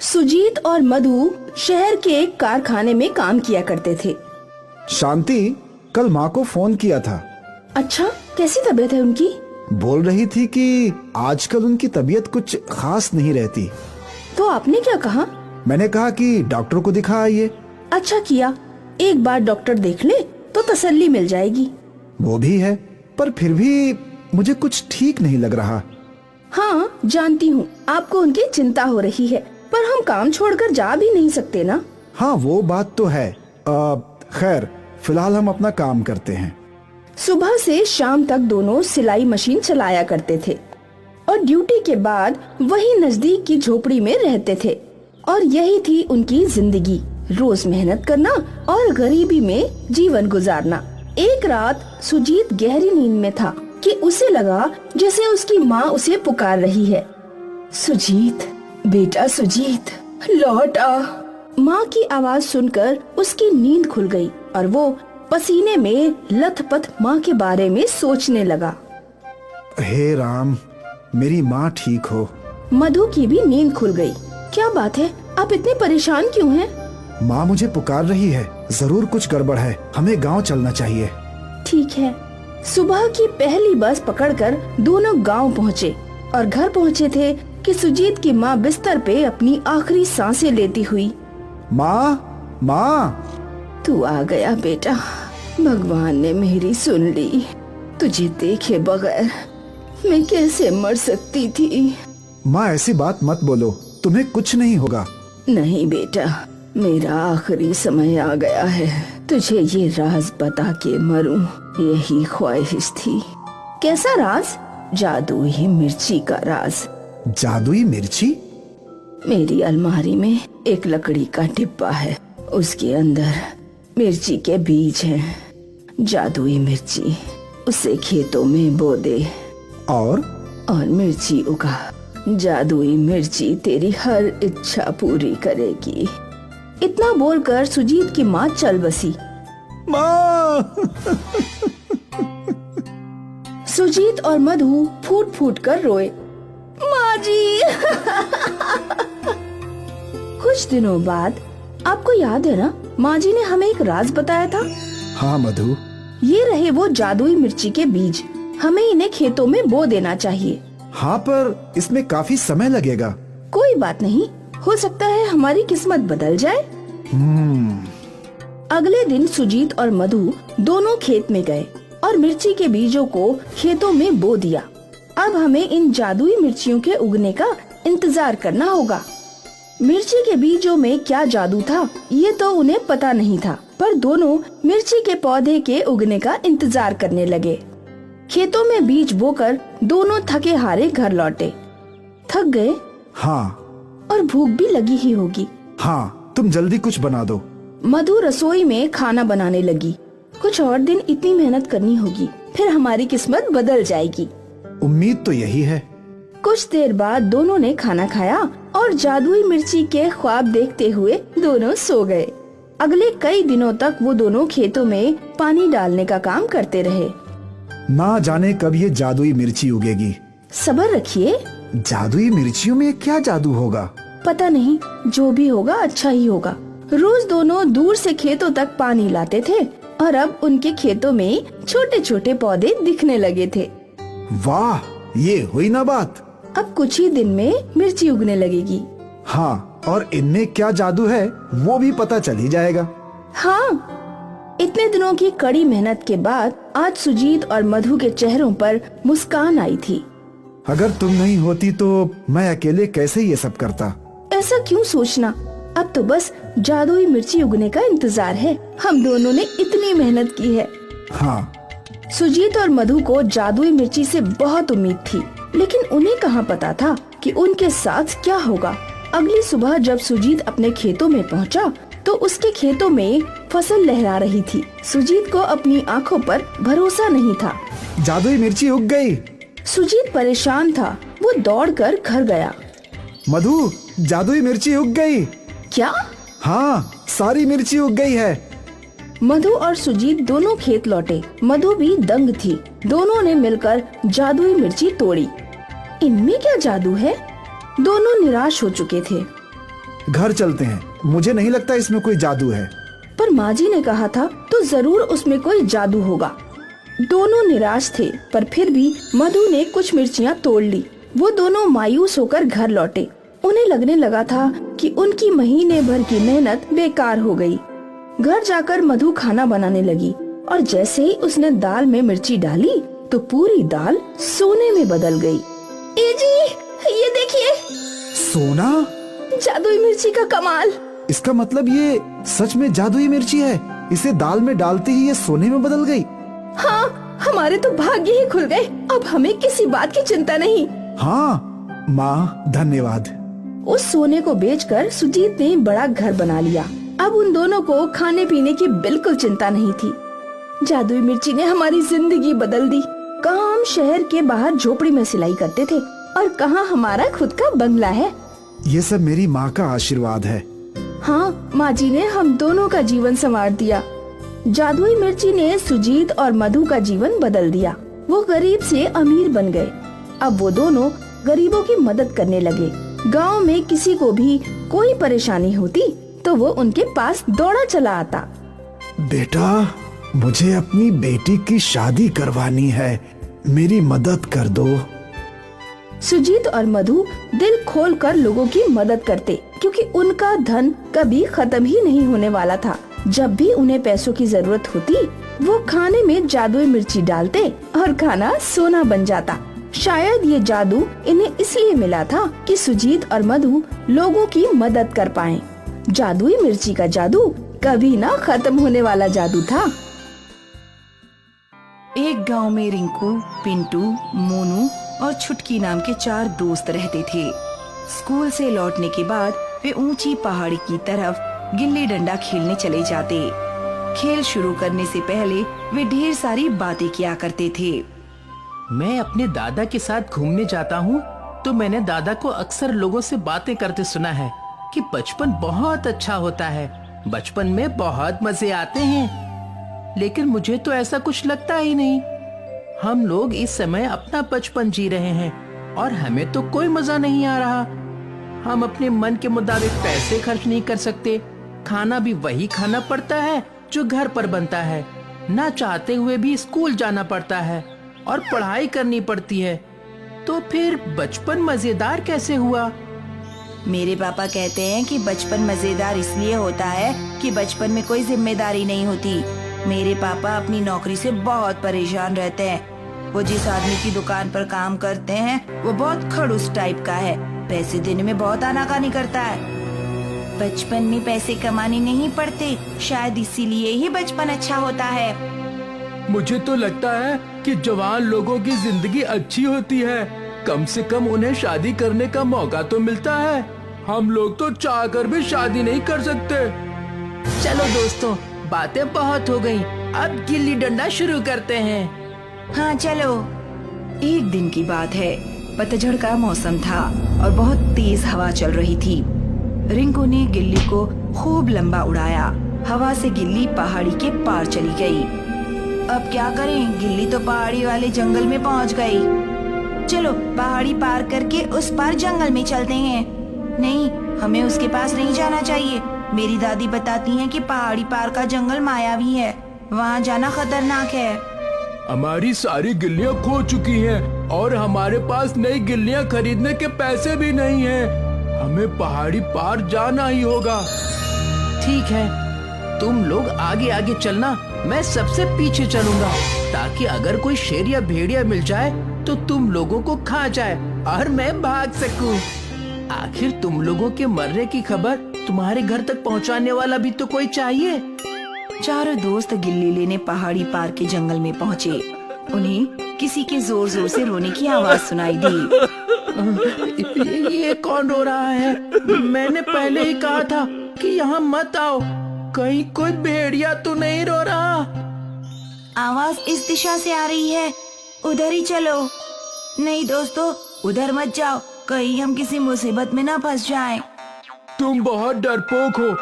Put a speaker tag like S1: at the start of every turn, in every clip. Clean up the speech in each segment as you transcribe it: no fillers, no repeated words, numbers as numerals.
S1: सुजीत और मधु शहर के एक कारखाने में काम किया करते थे।
S2: शांति, कल माँ को फोन किया था।
S1: अच्छा, कैसी तबीयत है उनकी?
S2: बोल रही थी कि आजकल उनकी तबीयत कुछ खास नहीं रहती।
S1: तो आपने क्या कहा?
S2: मैंने कहा कि डॉक्टर को दिखा आइए।
S1: अच्छा किया, एक बार डॉक्टर देख ले तो तसल्ली मिल जाएगी।
S2: वो भी है, पर फिर भी मुझे कुछ ठीक नहीं लग रहा।
S1: हाँ जानती हूँ आपको उनकी चिंता हो रही है, पर हम काम छोड़कर जा भी नहीं सकते ना।
S2: हाँ वो बात तो है। खैर फिलहाल हम अपना काम करते हैं।
S1: सुबह से शाम तक दोनों सिलाई मशीन चलाया करते थे और ड्यूटी के बाद वही नजदीक की झोपड़ी में रहते थे और यही थी उनकी जिंदगी, रोज मेहनत करना और गरीबी में जीवन गुजारना। एक रात सुजीत गहरी नींद में था कि उसे लगा जैसे उसकी माँ उसे पुकार रही है। सुजीत, बेटा सुजीत, लौट आ। माँ की आवाज सुनकर उसकी नींद खुल गई और वो पसीने में लथपथ माँ के बारे में सोचने लगा।
S2: हे राम, मेरी माँ ठीक हो।
S1: मधु की भी नींद खुल गई। क्या बात है, आप इतने परेशान क्यों हैं?
S2: माँ मुझे पुकार रही है, जरूर कुछ गड़बड़ है, हमें गांव चलना चाहिए।
S1: ठीक है। सुबह की पहली बस पकड़कर दोनों गांव पहुँचे और घर पहुँचे थे कि सुजीत की माँ बिस्तर पे अपनी आखिरी सांसें लेती हुई।
S2: माँ, माँ।
S1: तू आ गया बेटा, भगवान ने मेरी सुन ली। तुझे देखे बगैर मैं कैसे मर सकती थी।
S2: माँ ऐसी बात मत बोलो, तुम्हें कुछ नहीं होगा।
S1: नहीं बेटा, मेरा आखिरी समय आ गया है, तुझे ये राज बता के मरूं, यही ख्वाहिश थी। कैसा राज? जादुई मिर्ची का राज।
S2: जादुई मिर्ची?
S1: मेरी अलमारी में एक लकड़ी का डिब्बा है, उसके अंदर मिर्ची के बीज हैं। जादुई मिर्ची, उसे खेतों में बो दे
S2: और
S1: मिर्ची उगा। जादुई मिर्ची तेरी हर इच्छा पूरी करेगी। इतना बोलकर सुजीत की माँ चल बसी।
S2: माँ।
S1: सुजीत और मधु फूट फूट कर रोए। माँ जी। कुछ दिनों बाद, आपको याद है ना, माँ जी ने हमें एक राज बताया था।
S2: हाँ मधु।
S1: ये रहे वो जादुई मिर्ची के बीज, हमें इन्हें खेतों में बो देना चाहिए।
S2: हाँ, पर इसमें काफी समय लगेगा।
S1: कोई बात नहीं, हो सकता है हमारी किस्मत बदल जाए। अगले दिन सुजीत और मधु दोनों खेत में गए और मिर्ची के बीजों को खेतों में बो दिया। अब हमें इन जादुई मिर्चियों के उगने का इंतजार करना होगा। मिर्ची के बीजों में क्या जादू था ये तो उन्हें पता नहीं था, पर दोनों मिर्ची के पौधे के उगने का इंतजार करने लगे। खेतों में बीज बोकर दोनों थके हारे घर लौटे। थक गए?
S2: हाँ।
S1: और भूख भी लगी ही होगी।
S2: हाँ, तुम जल्दी कुछ बना दो।
S1: मधु रसोई में खाना बनाने लगी। कुछ और दिन इतनी मेहनत करनी होगी, फिर हमारी किस्मत बदल जाएगी।
S2: उम्मीद तो यही है।
S1: कुछ देर बाद दोनों ने खाना खाया और जादुई मिर्ची के ख्वाब देखते हुए दोनों सो गए। अगले कई दिनों तक वो दोनों खेतों में पानी डालने का काम करते रहे।
S2: ना जाने कब ये जादुई मिर्ची उगेगी।
S1: सब्र रखिए।
S2: जादुई मिर्चियों में क्या जादू होगा?
S1: पता नहीं, जो भी होगा अच्छा ही होगा। रोज दोनों दूर से खेतों तक पानी लाते थे और अब उनके खेतों में छोटे छोटे पौधे दिखने लगे थे।
S2: वाह, ये हुई ना बात।
S1: अब कुछ ही दिन में मिर्ची उगने लगेगी।
S2: हाँ, और इनमें क्या जादू है वो भी पता चल ही जाएगा।
S1: हाँ, इतने दिनों की कड़ी मेहनत के बाद आज सुजीत और मधु के चेहरों पर मुस्कान आई थी।
S2: अगर तुम नहीं होती तो मैं अकेले कैसे ये सब करता।
S1: ऐसा क्यों सोचना, अब तो बस जादुई मिर्ची उगने का इंतजार है। हम दोनों ने इतनी मेहनत की है।
S2: हाँ।
S1: सुजीत और मधु को जादुई मिर्ची से बहुत उम्मीद थी, लेकिन उन्हें कहाँ पता था कि उनके साथ क्या होगा। अगली सुबह जब सुजीत अपने खेतों में पहुँचा तो उसके खेतों में फसल लहरा रही थी। सुजीत को अपनी आंखों पर भरोसा नहीं था।
S2: जादुई मिर्ची उग गई।
S1: सुजीत परेशान था। वो दौड़कर घर गया।
S2: मधु, जादुई मिर्ची उग गई।
S1: क्या?
S2: हाँ, सारी मिर्ची उग गई है।
S1: मधु और सुजीत दोनों खेत लौटे। मधु भी दंग थी। दोनों ने मिलकर जादुई मिर्ची तोड़ी। इनमें क्या जादू है? दोनों निराश हो चुके थे।
S2: घर चलते हैं, मुझे नहीं लगता इसमें कोई जादू है।
S1: पर माँ जी ने कहा था तो जरूर उसमें कोई जादू होगा। दोनों निराश थे, पर फिर भी मधु ने कुछ मिर्चियाँ तोड़ ली। वो दोनों मायूस होकर घर लौटे। उन्हें लगने लगा था कि उनकी महीने भर की मेहनत बेकार हो गई। घर जाकर मधु खाना बनाने लगी और जैसे ही उसने दाल में मिर्ची डाली तो पूरी दाल सोने में बदल गई। ए जी, ये देखिए,
S2: सोना?
S1: जादुई मिर्ची का कमाल।
S2: इसका मतलब ये सच में जादुई मिर्ची है। इसे दाल में डालते ही ये सोने में बदल गई।
S1: हाँ, हमारे तो भाग्य ही खुल गए। अब हमें किसी बात की चिंता नहीं।
S2: हाँ माँ, धन्यवाद।
S1: उस सोने को बेचकर सुजीत ने बड़ा घर बना लिया। अब उन दोनों को खाने पीने की बिल्कुल चिंता नहीं थी। जादुई मिर्ची ने हमारी जिंदगी बदल दी। कहाँ हम शहर के बाहर झोपड़ी में सिलाई करते थे और कहाँ हमारा खुद का बंगला है।
S2: ये सब मेरी माँ का आशीर्वाद है।
S1: हाँ, माँ जी ने हम दोनों का जीवन संवार दिया। जादुई मिर्ची ने सुजीत और मधु का जीवन बदल दिया। वो गरीब से अमीर बन गए। अब वो दोनों गरीबों की मदद करने लगे। गांव में किसी को भी कोई परेशानी होती तो वो उनके पास दौड़ा चला आता।
S2: बेटा, मुझे अपनी बेटी की शादी करवानी है, मेरी मदद कर दो।
S1: सुजीत और मधु दिल खोलकर लोगों की मदद करते, क्योंकि उनका धन कभी खत्म ही नहीं होने वाला था। जब भी उन्हें पैसों की जरूरत होती, वो खाने में जादुई मिर्ची डालते और खाना सोना बन जाता। शायद ये जादू इन्हें इसलिए मिला था कि सुजीत और मधु लोगों की मदद कर पाएं। जादुई मिर्ची का जादू कभी ना खत्म होने वाला जादू था। एक गांव में रिंकू, पिंटू, मोनू और छुटकी नाम के 4 दोस्त रहते थे। स्कूल से लौटने के बाद वे ऊंची पहाड़ी की तरफ गिल्ली डंडा खेलने चले जाते। खेल शुरू करने से पहले वे ढेर सारी बातें किया करते थे।
S3: मैं अपने दादा के साथ घूमने जाता हूँ तो मैंने दादा को अक्सर लोगों से बातें करते सुना है कि बचपन बहुत अच्छा होता है, बचपन में बहुत मजे आते हैं। लेकिन मुझे तो ऐसा कुछ लगता ही नहीं। हम लोग इस समय अपना बचपन जी रहे हैं और हमें तो कोई मजा नहीं आ रहा। हम अपने मन के मुताबिक पैसे खर्च नहीं कर सकते, खाना भी वही खाना पड़ता है जो घर पर बनता है, ना चाहते हुए भी स्कूल जाना पड़ता है और पढ़ाई करनी पड़ती है। तो फिर बचपन मजेदार कैसे हुआ?
S4: मेरे पापा कहते हैं कि बचपन मजेदार इसलिए होता है कि बचपन में कोई जिम्मेदारी नहीं होती। मेरे पापा अपनी नौकरी से बहुत परेशान रहते हैं। वो जिस आदमी की दुकान पर काम करते हैं वो बहुत खड़ूस टाइप का है, पैसे देने में बहुत आनाकानी करता है। बचपन में पैसे कमाने नहीं पड़ते, शायद इसीलिए ही बचपन अच्छा होता है।
S3: मुझे तो लगता है कि जवान लोगों की जिंदगी अच्छी होती है, कम से कम उन्हें शादी करने का मौका तो मिलता है। हम लोग तो चाहकर भी शादी नहीं कर सकते। चलो दोस्तों, बातें बहुत हो गईं, अब गिल्ली डंडा शुरू करते हैं।
S4: हाँ चलो।
S1: एक दिन की बात है, पतझड़ का मौसम था और बहुत तेज हवा चल रही थी। रिंकू ने गिल्ली को खूब लंबा उड़ाया। हवा से गिल्ली पहाड़ी के पार चली गई।
S4: अब क्या करें, गिल्ली तो पहाड़ी वाले जंगल में पहुंच गई। चलो पहाड़ी पार करके उस पार जंगल में चलते हैं। नहीं, हमें उसके पास नहीं जाना चाहिए। मेरी दादी बताती हैं कि पहाड़ी पार का जंगल मायावी है, वहाँ जाना खतरनाक है।
S3: हमारी सारी गिल्लियाँ खो चुकी हैं और हमारे पास नई गिल्लियाँ खरीदने के पैसे भी नहीं हैं। हमें पहाड़ी पार जाना ही होगा। ठीक है, तुम लोग आगे आगे चलना, मैं सबसे पीछे चलूंगा, ताकि अगर कोई शेर या भेड़िया मिल जाए तो तुम लोगों को खा जाए और मैं भाग सकूं। आखिर तुम लोगों के मरने की खबर तुम्हारे घर तक पहुंचाने वाला भी तो कोई चाहिए।
S1: चारों दोस्त गिल्ली लेने पहाड़ी पार के जंगल में पहुँचे। उन्हें किसी के जोर जोर से रोने की आवाज सुनाई दी।
S3: ये कौन रो रहा है? मैंने पहले ही कहा था कि यहाँ मत आओ, कहीं कोई भेड़िया तो नहीं रो रहा?
S4: आवाज इस दिशा से आ रही है, उधर ही चलो। नहीं दोस्तों, उधर मत जाओ, कहीं हम किसी मुसीबत में ना फंस जाएं।
S3: तुम बहुत डरपोक हो।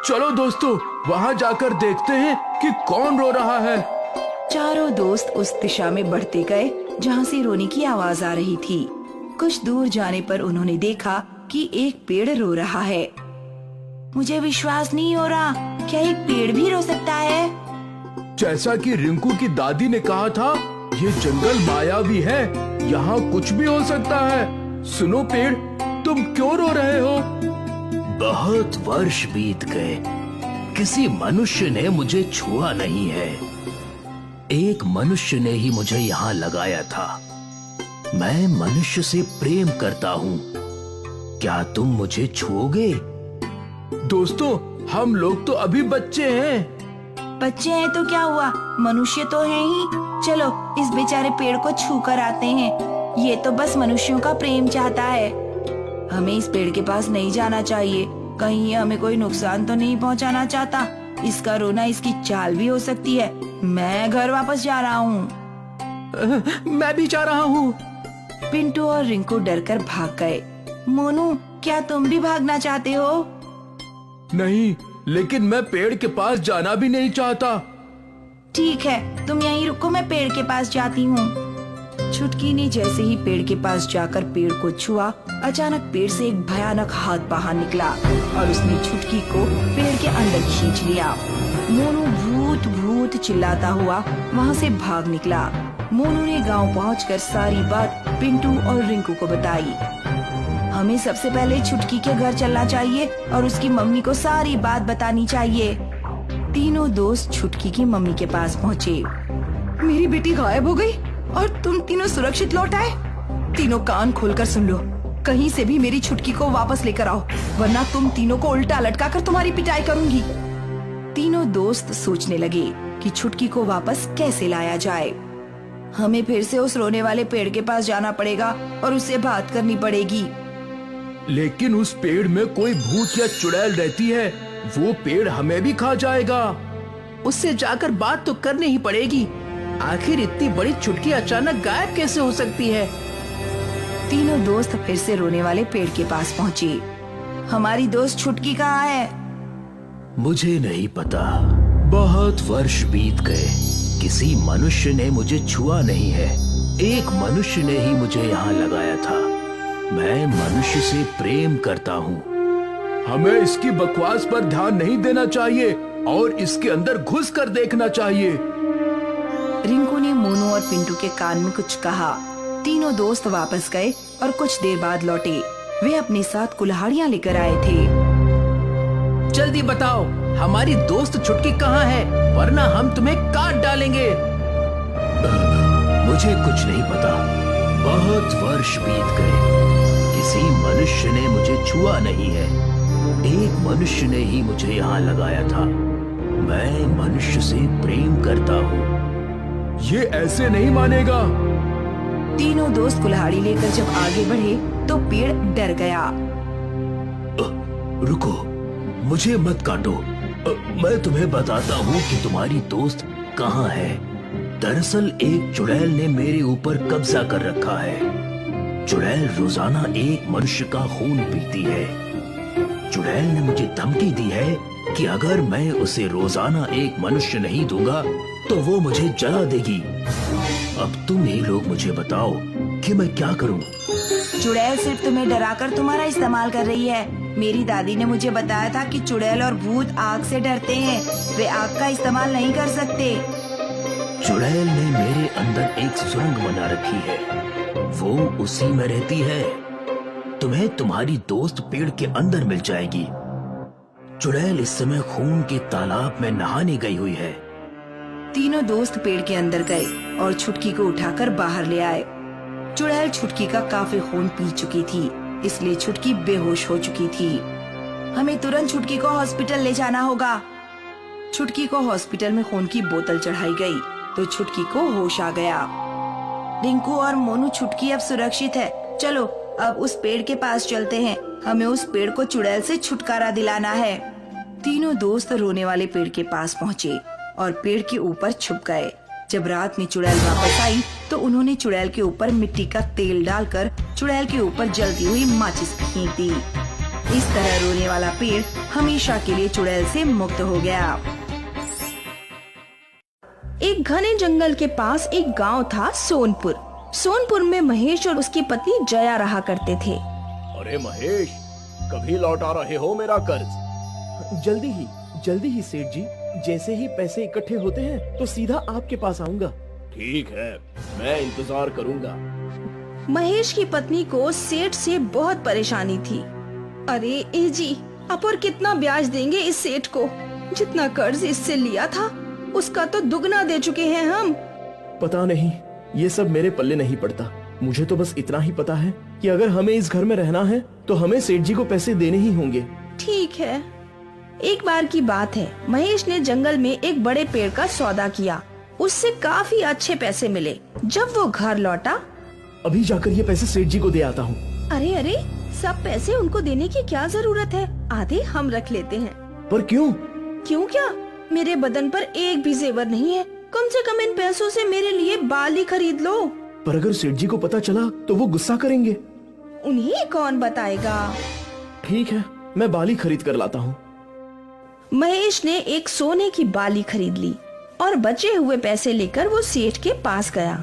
S3: चलो दोस्तों, वहाँ जाकर देखते हैं कि कौन रो रहा है।
S1: चारों दोस्त उस दिशा में बढ़ते गए जहाँ से रोने की आवाज आ रही थी। कुछ दूर जाने पर उन्होंने देखा कि एक पेड़ रो रहा है।
S4: मुझे विश्वास नहीं हो रहा, क्या एक पेड़ भी रो सकता है?
S5: जैसा कि रिंकू की दादी ने कहा था, ये जंगल मायावी है, यहाँ कुछ भी हो सकता है। सुनो पेड़, तुम क्यों रो रहे हो?
S3: बहुत वर्ष बीत गए, किसी मनुष्य ने मुझे छुआ नहीं है। एक मनुष्य ने ही मुझे यहाँ लगाया था। मैं मनुष्य से प्रेम करता हूँ, क्या तुम मुझे छुओगे?
S5: दोस्तों, हम लोग तो अभी बच्चे हैं।
S4: बच्चे हैं तो क्या हुआ, मनुष्य तो हैं ही। चलो इस बेचारे पेड़ को छू कर आते हैं, ये तो बस मनुष्यों का प्रेम चाहता है। हमें इस पेड़ के पास नहीं जाना चाहिए, कहीं ये हमें कोई नुकसान तो नहीं पहुंचाना चाहता। इसका रोना इसकी चाल भी हो सकती है। मैं घर वापस जा रहा हूँ।
S3: मैं भी जा रहा हूँ।
S4: पिंटू और रिंकू डरकर भाग गए। मोनू, क्या तुम भी भागना चाहते हो?
S5: नहीं, लेकिन मैं पेड़ के पास जाना भी नहीं चाहता।
S4: ठीक है, तुम यहीं रुको, मैं पेड़ के पास जाती हूँ। छुटकी ने जैसे ही पेड़ के पास जाकर पेड़ को छुआ, अचानक पेड़ से एक भयानक हाथ बाहर निकला और उसने छुटकी को पेड़ के अंदर खींच लिया। मोनू भूत भूत चिल्लाता हुआ वहाँ से भाग निकला। मोनू ने गांव पहुंचकर सारी बात पिंटू और रिंकू को बताई। हमें सबसे पहले छुटकी के घर चलना चाहिए और उसकी मम्मी को सारी बात बतानी चाहिए। तीनों दोस्त छुटकी की मम्मी के पास पहुँचे। मेरी बेटी गायब हो गई और तुम तीनों सुरक्षित लौट आए। तीनों कान खोलकर सुन लो, कहीं से भी मेरी छुटकी को वापस लेकर आओ, वरना तुम तीनों को उल्टा लटका कर तुम्हारी पिटाई करूंगी। तीनों दोस्त सोचने लगे कि छुटकी को वापस कैसे लाया जाए। हमें फिर से उस रोने वाले पेड़ के पास जाना पड़ेगा और उससे बात करनी पड़ेगी।
S5: लेकिन उस पेड़ में कोई भूत या चुड़ैल रहती है, वो पेड़ हमें भी खा जाएगा।
S3: उससे जाकर बात तो करनी ही पड़ेगी। आखिर इतनी बड़ी छुटकी अचानक गायब कैसे हो सकती है?
S4: तीनों दोस्त फिर से रोने वाले पेड़ के पास पहुँचे। हमारी दोस्त छुटकी कहाँ है?
S3: मुझे नहीं पता, बहुत वर्ष बीत गए, किसी मनुष्य ने मुझे छुआ नहीं है। एक मनुष्य ने ही मुझे यहाँ लगाया था। मैं मनुष्य से प्रेम करता हूँ।
S5: हमें इसकी बकवास पर ध्यान नहीं देना चाहिए और इसके अंदर घुस कर देखना चाहिए।
S4: रिंकू ने मोनू और पिंटू के कान में कुछ कहा। तीनों दोस्त वापस गए और कुछ देर बाद लौटे। वे अपने साथ कुल्हाड़ियाँ लेकर आए थे।
S3: जल्दी बताओ, हमारी दोस्त छुटकी कहाँ है, वरना हम तुम्हें काट डालेंगे। मुझे कुछ नहीं पता, बहुत वर्ष बीत गए, किसी मनुष्य ने मुझे छुआ नहीं है। एक मनुष्य ने ही मुझे यहाँ लगाया था। मैं मनुष्य से प्रेम करता हूँ।
S5: ये ऐसे नहीं मानेगा।
S4: तीनों दोस्त कुल्हाड़ी लेकर जब आगे बढ़े तो पेड़ डर गया।
S3: रुको, मुझे मत काटो। मैं तुम्हें बताता हूँ कि तुम्हारी दोस्त कहाँ है। दरअसल एक चुड़ैल ने मेरे ऊपर कब्जा कर रखा है। चुड़ैल रोजाना एक मनुष्य का खून पीती है। चुड़ैल ने मुझे धमकी दी है कि अगर मैं उसे रोजाना एक मनुष्य नहीं दूंगा तो वो मुझे जला देगी। अब तुम ही लोग मुझे बताओ कि मैं क्या करूं?
S4: चुड़ैल सिर्फ तुम्हें डराकर तुम्हारा इस्तेमाल कर रही है। मेरी दादी ने मुझे बताया था कि चुड़ैल और भूत आग से डरते हैं, वे आग का इस्तेमाल नहीं कर सकते।
S3: चुड़ैल ने मेरे अंदर एक सुरंग बना रखी है, वो उसी में रहती है। तुम्हें तुम्हारी दोस्त पेड़ के अंदर मिल जाएगी। चुड़ैल इस समय खून के तालाब में नहाने गई हुई है।
S4: तीनों दोस्त पेड़ के अंदर गए और छुटकी को उठाकर बाहर ले आए। चुड़ैल छुटकी का काफी खून पी चुकी थी, इसलिए छुटकी बेहोश हो चुकी थी। हमें तुरंत छुटकी को हॉस्पिटल ले जाना होगा। छुटकी को हॉस्पिटल में खून की बोतल चढ़ाई गई तो छुटकी को होश आ गया। रिंकू और मोनू, छुटकी अब सुरक्षित है, चलो अब उस पेड़ के पास चलते हैं। हमें उस पेड़ को चुड़ैल से छुटकारा दिलाना है। तीनों दोस्त रोने वाले पेड़ के पास पहुँचे और पेड़ के ऊपर छुप गए। जब रात में चुड़ैल वापस आई तो उन्होंने चुड़ैल के ऊपर मिट्टी का तेल डालकर चुड़ैल के ऊपर जलती हुई माचिस फेंक दी। इस तरह रोने वाला पेड़ हमेशा के लिए चुड़ैल से मुक्त हो गया।
S1: एक घने जंगल के पास एक गांव था, सोनपुर। सोनपुर में महेश और उसकी पत्नी जया रहा करते थे।
S5: अरे महेश, कभी लौटा रहे हो मेरा कर्ज?
S6: जल्दी ही सेठ जी। जैसे ही पैसे इकट्ठे होते हैं तो सीधा आपके पास आऊंगा।
S5: ठीक है, मैं इंतजार करूंगा।
S1: महेश की पत्नी को सेठ से बहुत परेशानी थी। अरे ए जी, आप और कितना ब्याज देंगे इस सेठ को? जितना कर्ज इससे लिया था उसका तो दुगना दे चुके हैं हम।
S6: पता नहीं, ये सब मेरे पल्ले नहीं पड़ता। मुझे तो बस इतना ही पता है कि अगर हमें इस घर में रहना है तो हमें सेठ जी को पैसे देने ही होंगे।
S1: ठीक है। एक बार की बात है, महेश ने जंगल में एक बड़े पेड़ का सौदा किया। उससे काफी अच्छे पैसे मिले। जब वो घर लौटा,
S6: अभी जाकर ये पैसे सेठ जी को दे आता हूँ।
S1: अरे अरे, सब पैसे उनको देने की क्या जरूरत है? आधे हम रख लेते हैं।
S6: पर क्यों?
S1: क्यों क्या? मेरे बदन पर एक भी जेवर नहीं है। कम से कम इन पैसों से मेरे लिए बाल ही खरीद लो।
S6: पर अगर सेठ जी को पता चला तो वो गुस्सा करेंगे।
S1: उन्हें कौन बताएगा?
S6: ठीक है, मैं बाली खरीद कर लाता हूँ।
S1: महेश ने एक सोने की बाली खरीद ली और बचे हुए पैसे लेकर वो सेठ के पास गया।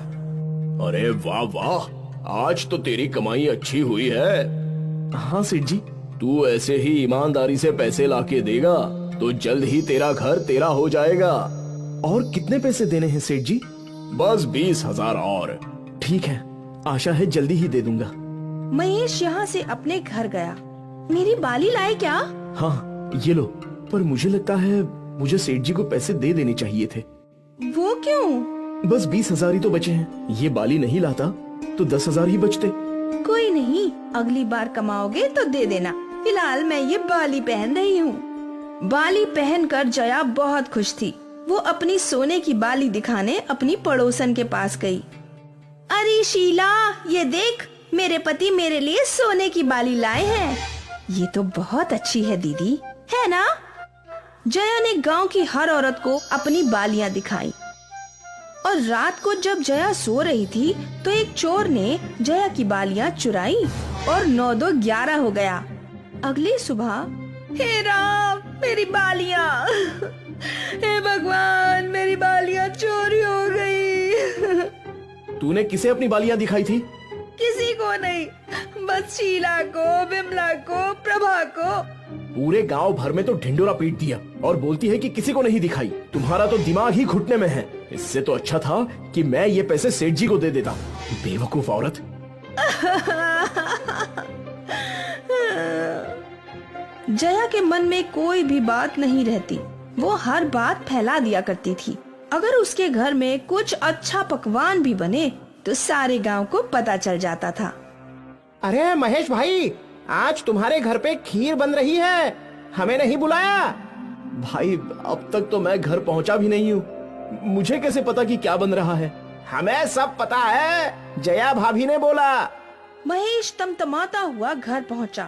S5: अरे वाह वाह, आज तो तेरी कमाई अच्छी हुई है।
S6: हाँ सेठ जी।
S5: तू ऐसे ही ईमानदारी से पैसे लाके देगा तो जल्द ही तेरा घर तेरा हो जाएगा।
S6: और कितने पैसे देने हैं सेठ जी?
S5: बस 20,000 और।
S6: ठीक है, आशा है जल्दी ही दे दूंगा।
S1: महेश यहाँ से अपने घर गया। मेरी बाली लाए क्या?
S6: हाँ, ये लो। पर मुझे लगता है मुझे सेठ जी को पैसे दे देने चाहिए थे।
S1: वो क्यों?
S6: बस 20,000 ही तो बचे हैं। ये बाली नहीं लाता तो 10,000 ही बचते।
S1: कोई नहीं, अगली बार कमाओगे तो दे देना। फिलहाल मैं ये बाली पहन रही हूँ। बाली पहनकर जया बहुत खुश थी। वो अपनी सोने की बाली दिखाने अपनी पड़ोसन के पास गई। अरे शीला, ये देख, मेरे पति मेरे लिए सोने की बाली लाए हैं। ये तो बहुत अच्छी है दीदी, है ना? जया ने गांव की हर औरत को अपनी बालियां दिखाई। और रात को जब जया सो रही थी तो एक चोर ने जया की बालियां चुराई और 9-2-11 हो गया। अगली सुबह, हे राम, मेरी बालियां! हे भगवान, मेरी बालियां चोरी हो गई।
S6: तूने किसे अपनी बालियां दिखाई थी?
S1: किसी को नहीं, बस शीला को, बिमला को, प्रभा को।
S6: पूरे गांव भर में तो ढिंडोरा पीट दिया और बोलती है कि किसी को नहीं दिखाई। तुम्हारा तो दिमाग ही घुटने में है। इससे तो अच्छा था कि मैं ये पैसे सेठ जी को दे देता। बेवकूफ औरत।
S1: जया के मन में कोई भी बात नहीं रहती। वो हर बात फैला दिया करती थी। अगर उसके घर में कुछ अच्छा पकवान भी बने तो सारे गांव को पता चल जाता था।
S7: अरे महेश भाई, आज तुम्हारे घर पे खीर बन रही है, हमें नहीं बुलाया?
S6: भाई, अब तक तो मैं घर पहुंचा भी नहीं हूँ। मुझे कैसे पता कि क्या बन रहा है?
S7: हमें सब पता है, जया भाभी ने बोला।
S1: महेश तमतमाता हुआ घर पहुंचा।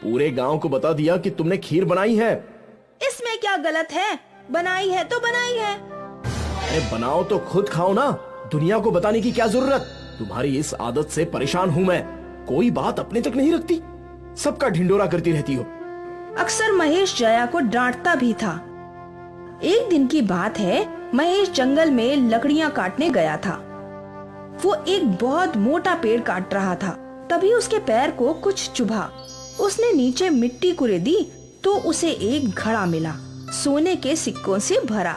S6: पूरे गांव को बता दिया कि तुमने खीर बनाई है।
S1: इसमें क्या गलत है? बनाई है तो बनाई है।
S6: अरे बनाओ तो खुद खाओ ना, दुनिया को बताने की क्या जरूरत? तुम्हारी इस आदत से परेशान हूँ मैं। कोई बात अपने तक नहीं रखती, सबका ढिंडोरा करती रहती हो।
S1: अक्सर महेश जया को डांटता भी था। एक दिन की बात है, महेश जंगल में लकड़ियां काटने गया था। वो एक बहुत मोटा पेड़ काट रहा था। तभी उसके पैर को कुछ चुभा। उसने नीचे मिट्टी कुरेदी तो उसे एक घड़ा मिला, सोने के सिक्कों से भरा।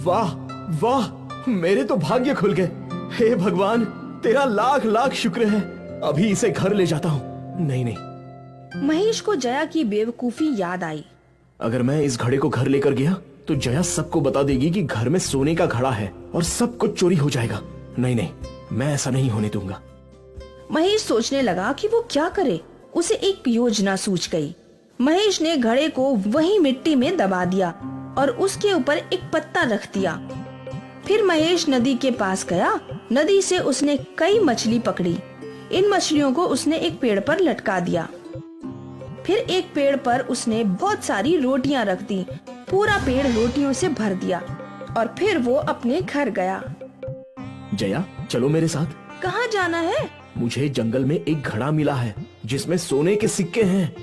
S6: वाह वाह, मेरे तो भाग्य खुल गए। हे भगवान, तेरा लाख लाख शुक्र है। अभी इसे घर ले जाता हूँ। नहीं।
S1: महेश को जया की बेवकूफी याद आई।
S6: अगर मैं इस घड़े को घर लेकर गया तो जया सबको बता देगी कि घर में सोने का घड़ा है और सब कुछ चोरी हो जाएगा। नहीं, मैं ऐसा नहीं होने दूंगा।
S1: महेश सोचने लगा कि वो क्या करे। उसे एक योजना सूझ गई। महेश ने घड़े को वहीं मिट्टी में दबा दिया और उसके ऊपर एक पत्ता रख दिया। फिर महेश नदी के पास गया। नदी से उसने कई मछली पकड़ी। इन मछलियों को उसने एक पेड़ पर लटका दिया। फिर एक पेड़ पर उसने बहुत सारी रोटियां रख दी। पूरा पेड़ रोटियों से भर दिया और फिर वो अपने घर गया।
S6: जया, चलो मेरे साथ।
S1: कहाँ जाना है?
S6: मुझे जंगल में एक घड़ा मिला है जिसमें सोने के सिक्के हैं।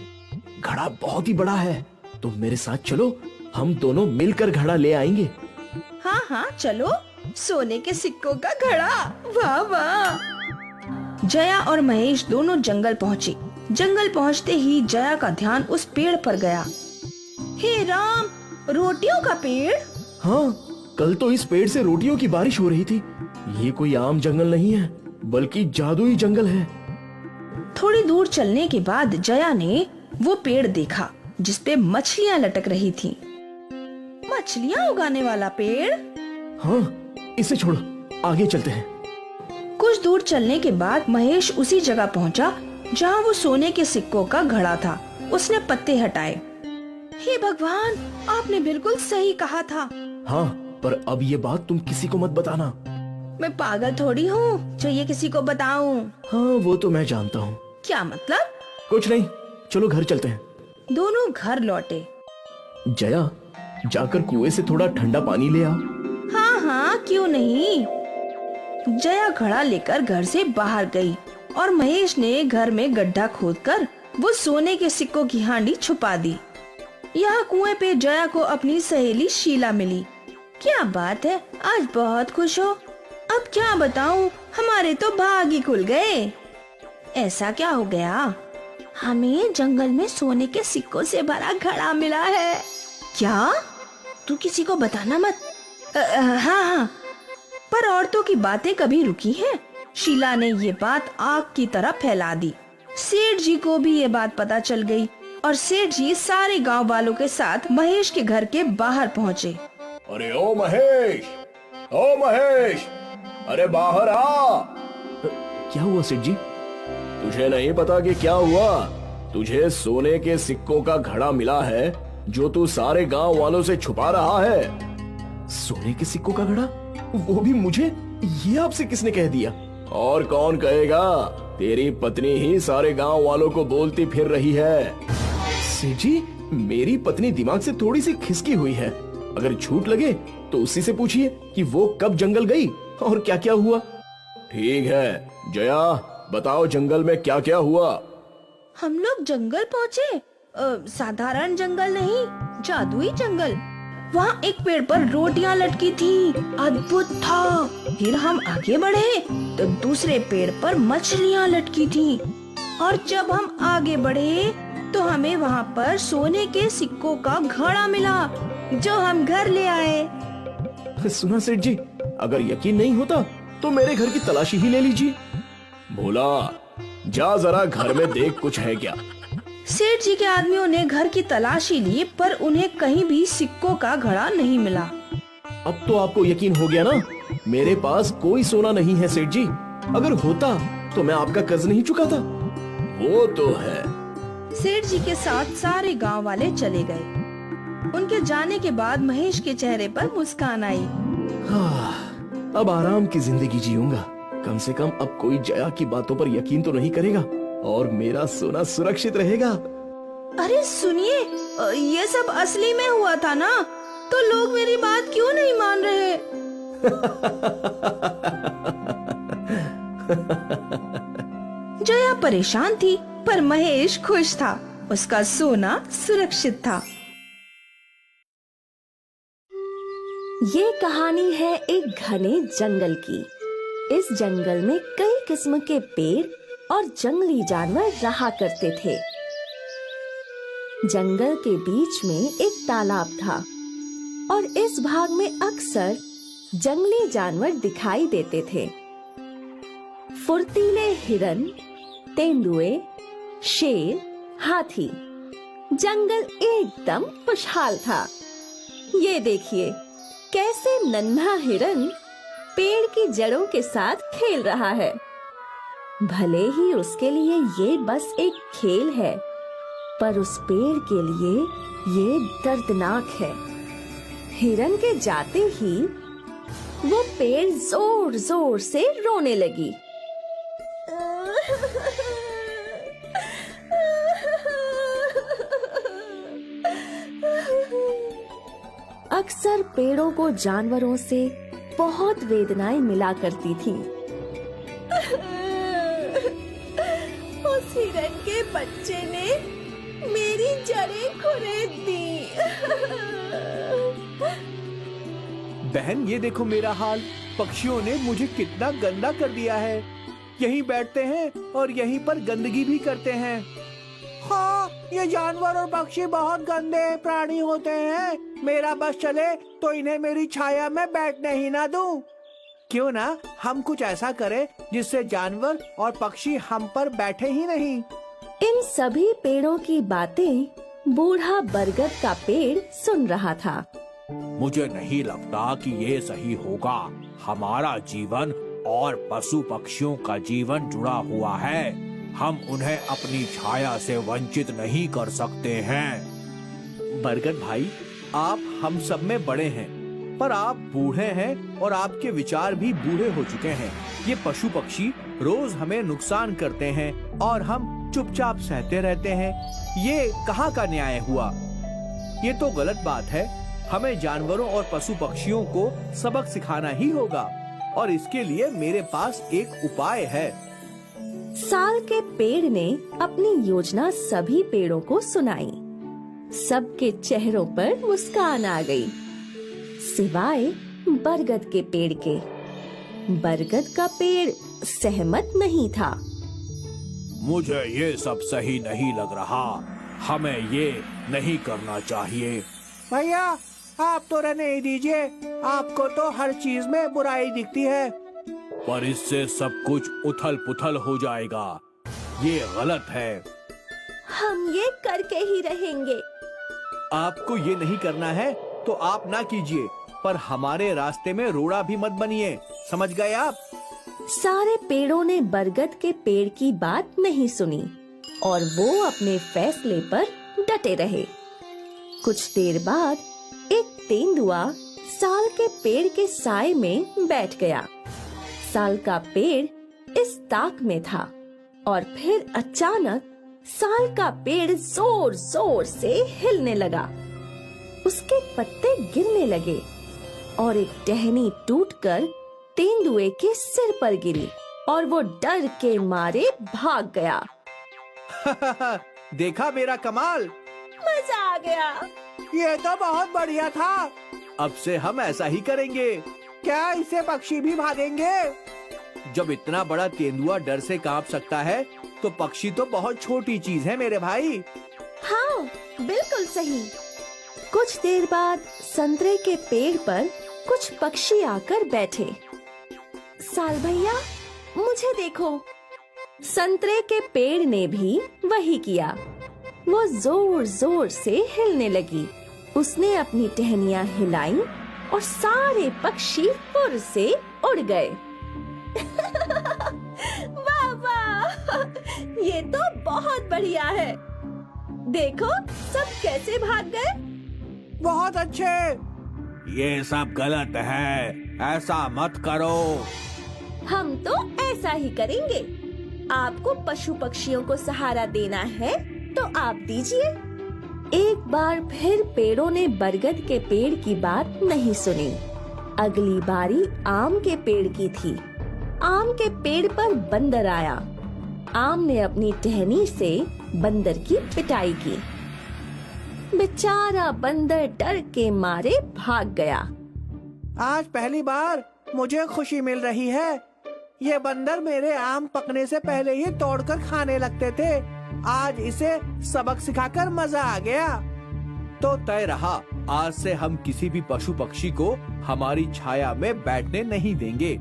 S6: घड़ा बहुत ही बड़ा है, तुम मेरे साथ चलो, हम दोनों मिलकर घड़ा ले आएंगे।
S1: हाँ हाँ चलो, सोने के सिक्कों का घड़ा। वाह वाह। जया और महेश दोनों जंगल पहुँचे। जंगल पहुंचते ही जया का ध्यान उस पेड़ पर गया। हे राम, रोटियों का पेड़?
S6: हाँ, कल तो इस पेड़ से रोटियों की बारिश हो रही थी। ये कोई आम जंगल नहीं है, बल्कि जादुई जंगल है।
S1: थोड़ी दूर चलने के बाद जया ने वो पेड़ देखा जिसपे मछलियां लटक रही थीं। मछलियां उगाने वाला पेड़?
S6: हाँ, इसे छोड़ो, आगे चलते हैं।
S1: कुछ दूर चलने के बाद महेश उसी जगह पहुंचा जहां वो सोने के सिक्कों का घड़ा था। उसने पत्ते हटाए। हे भगवान, आपने बिल्कुल सही कहा था।
S6: हाँ, पर अब ये बात तुम किसी को मत बताना।
S1: मैं पागल थोड़ी हूँ जो ये किसी को बताऊं।
S6: हाँ, वो तो मैं जानता हूँ।
S1: क्या मतलब?
S6: कुछ नहीं, चलो घर चलते हैं।
S1: दोनों घर लौटे।
S6: जया, जाकर कुएं से थोड़ा ठंडा पानी ले आओ।
S1: हाँ हाँ, क्यों नहीं। जया घड़ा लेकर घर से बाहर गई और महेश ने घर में गड्ढा खोदकर वो सोने के सिक्कों की हांडी छुपा दी। यहाँ कुएं पे जया को अपनी सहेली शीला मिली। क्या बात है, आज बहुत खुश हो। अब क्या बताऊं, हमारे तो भाग ही खुल गए। ऐसा क्या हो गया? हमें जंगल में सोने के सिक्कों से भरा घड़ा मिला है। क्या? तू किसी को बताना मत। हाँ हाँ, पर औरतों की बातें कभी रुकी हैं? शीला ने ये बात आग की तरह फैला दी। सेठ जी को भी ये बात पता चल गई और सेठ जी सारे गांव वालों के साथ महेश के घर के बाहर पहुँचे।
S6: अरे ओ महेश, ओ महेश, अरे बाहर आ। क्या हुआ सेठ जी? तुझे नहीं पता कि क्या हुआ? तुझे सोने के सिक्कों का घड़ा मिला है जो तू सारे गांव वालों से छुपा रहा है। सोने के सिक्कों का घड़ा? वो भी मुझे? ये आपसे किसने कह दिया? और कौन कहेगा? तेरी पत्नी ही सारे गांव वालों को बोलती फिर रही है। सेठ जी, मेरी पत्नी दिमाग से थोड़ी सी खिसकी हुई है। अगर झूठ लगे तो उसी से पूछिए कि वो कब जंगल गई और क्या क्या हुआ। ठीक है जया, बताओ जंगल में क्या क्या हुआ?
S1: हम लोग जंगल पहुँचे। साधारण जंगल नहीं, जादुई जंगल। वहाँ एक पेड़ पर रोटियां लटकी थी, अद्भुत था। फिर हम आगे बढ़े तो दूसरे पेड़ पर मछलियां लटकी थी और जब हम आगे बढ़े तो हमें वहाँ पर सोने के सिक्कों का घड़ा मिला जो हम घर ले आए।
S6: सुना सेठ जी, अगर यकीन नहीं होता तो मेरे घर की तलाशी ही ले लीजिए। भोला, जा जरा घर में देख कुछ है क्या।
S1: सेठ जी के आदमियों ने घर की तलाशी ली पर उन्हें कहीं भी सिक्कों का घड़ा नहीं मिला।
S6: अब तो आपको यकीन हो गया ना? मेरे पास कोई सोना नहीं है सेठ जी। अगर होता तो मैं आपका कर्ज नहीं चुकाता। वो तो है।
S1: सेठ जी के साथ सारे गांव वाले चले गए। उनके जाने के बाद महेश के चेहरे पर मुस्कान आई।
S6: अब आराम की जिंदगी जीऊंगा। कम से कम अब कोई जया की बातों पर यकीन तो नहीं करेगा और मेरा सोना सुरक्षित रहेगा।
S1: अरे सुनिए, ये सब असली में हुआ था ना? तो लोग मेरी बात क्यों नहीं मान रहे? जया परेशान थी पर महेश खुश था। उसका सोना सुरक्षित था।
S8: ये कहानी है एक घने जंगल की। इस जंगल में कई किस्म के पेड़ और जंगली जानवर रहा करते थे। जंगल के बीच में एक तालाब था और इस भाग में अक्सर जंगली जानवर दिखाई देते थे। फुर्तीले हिरन, तेंदुए, शेर, हाथी। जंगल एकदम खुशहाल था। ये देखिए कैसे नन्हा हिरन पेड़ की जड़ों के साथ खेल रहा है। भले ही उसके लिए ये बस एक खेल है, पर उस पेड़ के लिए ये दर्दनाक है। हिरन के जाते ही वो पेड़ जोर जोर से रोने लगी। अक्सर पेड़ों को जानवरों से बहुत वेदनाएं मिला करती थीं। उस हिरन के बच्चे ने मेरी जड़ें खुरेद दी।
S9: बहन, ये देखो मेरा हाल। पक्षियों ने मुझे कितना गंदा कर दिया है। यहीं बैठते हैं और यहीं पर गंदगी भी करते हैं। हाँ, ये जानवर और पक्षी बहुत गंदे प्राणी होते हैं। मेरा बस चले तो इन्हें मेरी छाया में बैठने ही ना दूं। क्यों ना हम कुछ ऐसा करें जिससे जानवर और पक्षी हम पर बैठे ही नहीं।
S8: इन सभी पेड़ों की बातें बूढ़ा बरगद का पेड़ सुन रहा था।
S9: मुझे नहीं लगता कि ये सही होगा। हमारा जीवन और पशु पक्षियों का जीवन जुड़ा हुआ है। हम उन्हें अपनी छाया से वंचित नहीं कर सकते हैं।
S5: बरगद भाई, आप हम सब में बड़े हैं, पर आप बूढ़े हैं और आपके विचार भी बूढ़े हो चुके हैं। ये पशु पक्षी रोज हमें नुकसान करते हैं और हम चुपचाप सहते रहते हैं। ये कहाँ का न्याय हुआ? ये तो गलत बात है। हमें जानवरों और पशु पक्षियों को सबक सिखाना ही होगा, और इसके लिए मेरे पास एक उपाय है।
S8: साल के पेड़ ने अपनी योजना सभी पेड़ों को सुनाई। सबके चेहरों पर मुस्कान आ गई, सिवाय बरगद के पेड़ के। बरगद का पेड़ सहमत नहीं था।
S9: मुझे ये सब सही नहीं लग रहा। हमें ये नहीं करना चाहिए। भैया, आप तो रहने ही दीजिए। आपको तो हर चीज में बुराई दिखती है। पर इससे सब कुछ उथल पुथल हो जाएगा। ये गलत है।
S8: हम ये करके ही रहेंगे।
S5: आपको ये नहीं करना है तो आप ना कीजिए, पर हमारे रास्ते में रोड़ा भी मत बनिए। समझ गए आप?
S8: सारे पेड़ों ने बरगद के पेड़ की बात नहीं सुनी और वो अपने फैसले पर डटे रहे। कुछ देर बाद एक तेंदुआ साल के पेड़ के साए में बैठ गया। साल का पेड़ इस ताक में था और फिर अचानक साल का पेड़ जोर जोर से हिलने लगा। उसके पत्ते गिरने लगे और एक टहनी टूटकर तेंदुए के सिर पर गिरी और वो डर के मारे भाग गया।
S5: देखा मेरा कमाल?
S8: मजा आ गया।
S9: ये तो बहुत बढ़िया था।
S5: अब से हम ऐसा ही करेंगे।
S9: क्या इससे पक्षी भी भागेंगे?
S5: जब इतना बड़ा तेंदुआ डर से कांप सकता है, तो पक्षी तो बहुत छोटी चीज है मेरे भाई।
S8: हाँ, बिल्कुल सही। कुछ देर बाद संतरे के पेड़ पर कुछ पक्षी आकर बैठे। साल भैया, मुझे देखो। संतरे के पेड़ ने भी वही किया। वो जोर जोर से हिलने लगी। उसने अपनी टहनियां हिलाई और सारे पक्षी फुर से उड़ गए। वाह वाह, ये तो बहुत बढ़िया है। देखो सब कैसे भाग गए।
S9: बहुत अच्छे। ये सब गलत है। ऐसा मत करो।
S8: हम तो ऐसा ही करेंगे। आपको पशु पक्षियों को सहारा देना है तो आप दीजिए। एक बार फिर पेड़ों ने बरगद के पेड़ की बात नहीं सुनी। अगली बारी आम के पेड़ की थी। आम के पेड़ पर बंदर आया। आम ने अपनी टहनी से बंदर की पिटाई की। बेचारा बंदर डर के मारे भाग गया।
S9: आज पहली बार मुझे खुशी मिल रही है। ये बंदर मेरे आम पकने से पहले ही तोड़कर खाने लगते थे। आज इसे सबक सिखाकर मजा आ गया।
S5: तो तय रहा, आज से हम किसी भी पशु पक्षी को हमारी छाया में बैठने नहीं देंगे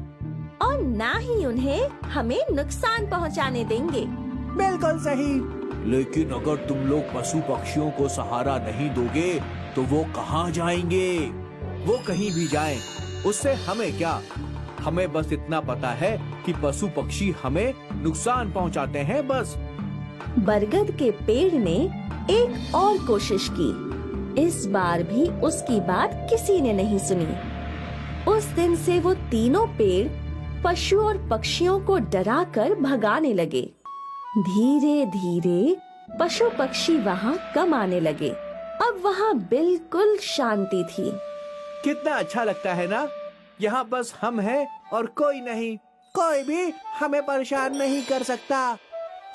S8: और ना ही उन्हें हमें नुकसान पहुंचाने देंगे।
S9: बिल्कुल सही।
S5: लेकिन अगर तुम लोग पशु पक्षियों को सहारा नहीं दोगे तो वो कहाँ जाएंगे? वो कहीं भी जाएं, उससे हमें क्या? हमें बस इतना पता है कि पशु पक्षी हमें नुकसान पहुंचाते हैं, बस।
S8: बरगद के पेड़ ने एक और कोशिश की। इस बार भी उसकी बात किसी ने नहीं सुनी। उस दिन से वो तीनों पेड़ पशु और पक्षियों को डराकर भगाने लगे। धीरे धीरे पशु पक्षी वहाँ कम आने लगे। अब वहाँ बिल्कुल शांति थी।
S5: कितना अच्छा लगता है ना? यहाँ बस हम हैं और कोई नहीं।
S9: कोई भी हमें परेशान नहीं कर सकता।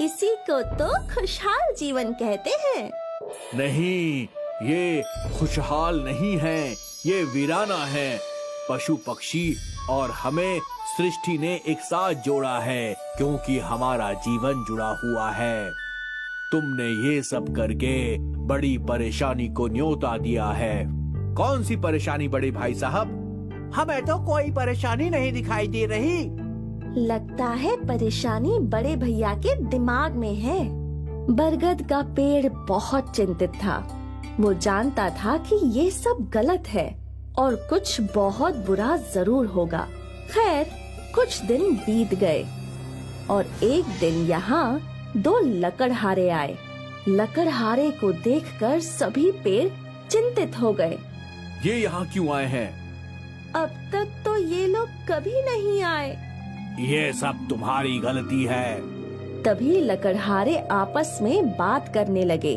S8: इसी को तो खुशहाल जीवन कहते हैं।
S5: नहीं, ये खुशहाल नहीं है, ये वीराना है। पशु पक्षी और हमें सृष्टि ने एक साथ जोड़ा है, क्योंकि हमारा जीवन जुड़ा हुआ है। तुमने ये सब करके बड़ी परेशानी को न्योता दिया है। कौन सी परेशानी बड़े भाई साहब?
S9: हमें तो कोई परेशानी नहीं दिखाई दे रही।
S8: लगता है परेशानी बड़े भैया के दिमाग में है। बरगद का पेड़ बहुत चिंतित था। वो जानता था कि ये सब गलत है और कुछ बहुत बुरा जरूर होगा। खैर, कुछ दिन बीत गए और एक दिन यहाँ 2 लकड़हारे आए। लकड़हारे को देखकर सभी पेड़ चिंतित हो गए।
S5: ये यहाँ क्यों आए हैं?
S8: अब तक तो ये लोग कभी नहीं आए।
S5: ये सब तुम्हारी गलती है।
S8: तभी लकड़हारे आपस में बात करने लगे।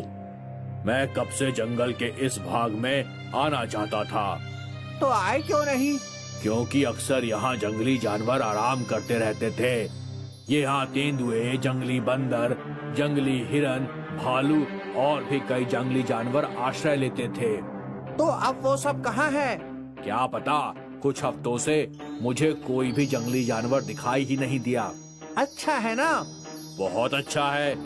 S5: मैं कब से जंगल के इस भाग में आना चाहता था,
S9: तो आए क्यों नहीं?
S5: क्योंकि अक्सर यहाँ जंगली जानवर आराम करते रहते थे। ये यहाँ तेंदुए, जंगली बंदर, जंगली हिरन, भालू और भी कई जंगली जानवर आश्रय लेते थे।
S9: तो अब वो सब कहाँ है?
S5: क्या पता, कुछ हफ्तों से मुझे कोई भी जंगली जानवर दिखाई ही नहीं दिया।
S9: अच्छा है ना?
S5: बहुत अच्छा है।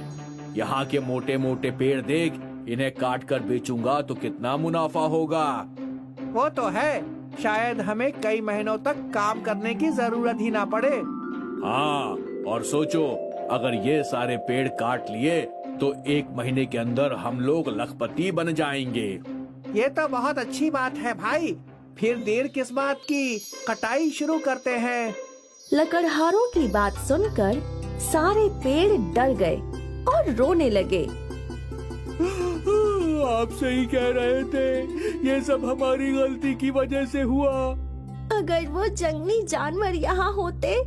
S5: यहाँ के मोटे मोटे पेड़ देख, इन्हें काट कर बेचूंगा तो कितना मुनाफा होगा।
S9: वो तो है, शायद हमें कई महीनों तक काम करने की जरूरत ही ना पड़े।
S5: हाँ, और सोचो, अगर ये सारे पेड़ काट लिए तो 1 महीने के अंदर हम लोग लखपति बन जाएंगे।
S9: ये तो बहुत अच्छी बात है भाई। फिर देर किस बात की, कटाई शुरू करते हैं।
S8: लकड़हारों की बात सुनकर सारे पेड़ डर गए और रोने लगे।
S5: आप सही कह रहे थे, ये सब हमारी गलती की वजह से हुआ।
S8: अगर वो जंगली जानवर यहाँ होते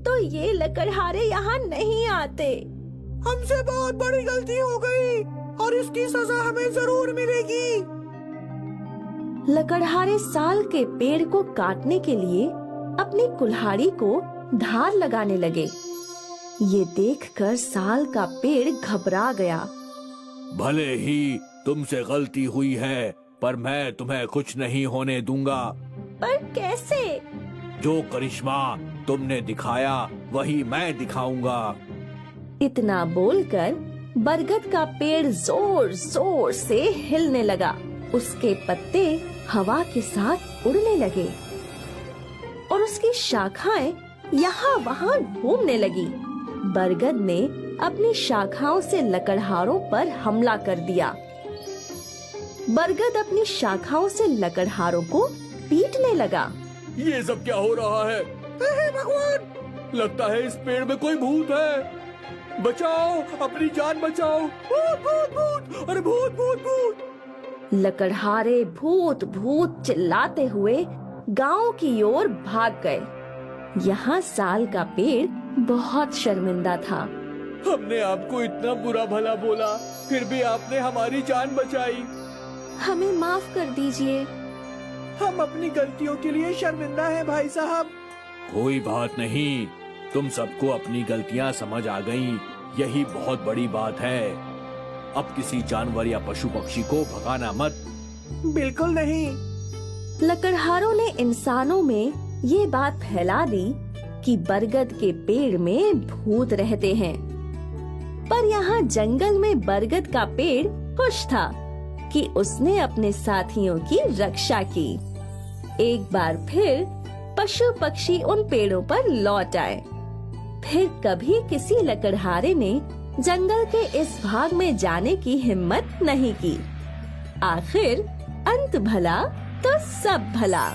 S8: तो ये लकड़हारे यहाँ नहीं आते।
S9: हमसे बहुत बड़ी गलती हो गई और इसकी सजा हमें जरूर मिलेगी।
S8: लकड़हारे साल के पेड़ को काटने के लिए अपनी कुल्हाड़ी को धार लगाने लगे। ये देखकर साल का पेड़ घबरा गया।
S5: भले ही तुमसे गलती हुई है, पर मैं तुम्हें कुछ नहीं होने दूंगा।
S8: पर कैसे?
S5: जो करिश्मा तुमने दिखाया वही मैं दिखाऊंगा।
S8: इतना बोलकर बरगद का पेड़ जोर जोर से हिलने लगा। उसके पत्ते हवा के साथ उड़ने लगे और उसकी शाखाएं यहाँ वहाँ घूमने लगी। बरगद ने अपनी शाखाओं से लकड़हारों पर हमला कर दिया। बरगद अपनी शाखाओं से लकड़हारों को पीटने लगा।
S5: ये सब क्या हो रहा है?
S9: हे भगवान!
S5: लगता है इस पेड़ में कोई भूत है। बचाओ, अपनी जान बचाओ। भूत भूत भूत! अरे भूत भूत भूत!
S8: लकड़हारे भूत भूत चिल्लाते हुए गांव की ओर भाग गए। यहाँ साल का पेड़ बहुत शर्मिंदा था।
S5: हमने आपको इतना बुरा भला बोला, फिर भी आपने हमारी जान बचाई।
S8: हमें माफ कर दीजिए।
S9: हम अपनी गलतियों के लिए शर्मिंदा हैं भाई साहब।
S5: कोई बात नहीं, तुम सबको अपनी गलतियाँ समझ आ गईं, यही बहुत बड़ी बात है। अब किसी जानवर या पशु पक्षी को भगाना मत।
S9: बिल्कुल नहीं।
S8: लकड़हारों ने इंसानों में ये बात फैला दी कि बरगद के पेड़ में भूत रहते हैं। पर यहाँ जंगल में बरगद का पेड़ खुश था कि उसने अपने साथियों की रक्षा की। एक बार फिर पशु पक्षी उन पेड़ों पर लौट आए। फिर कभी किसी लकड़हारे ने जंगल के इस भाग में जाने की हिम्मत नहीं की। आखिर अंत भला तो सब भला।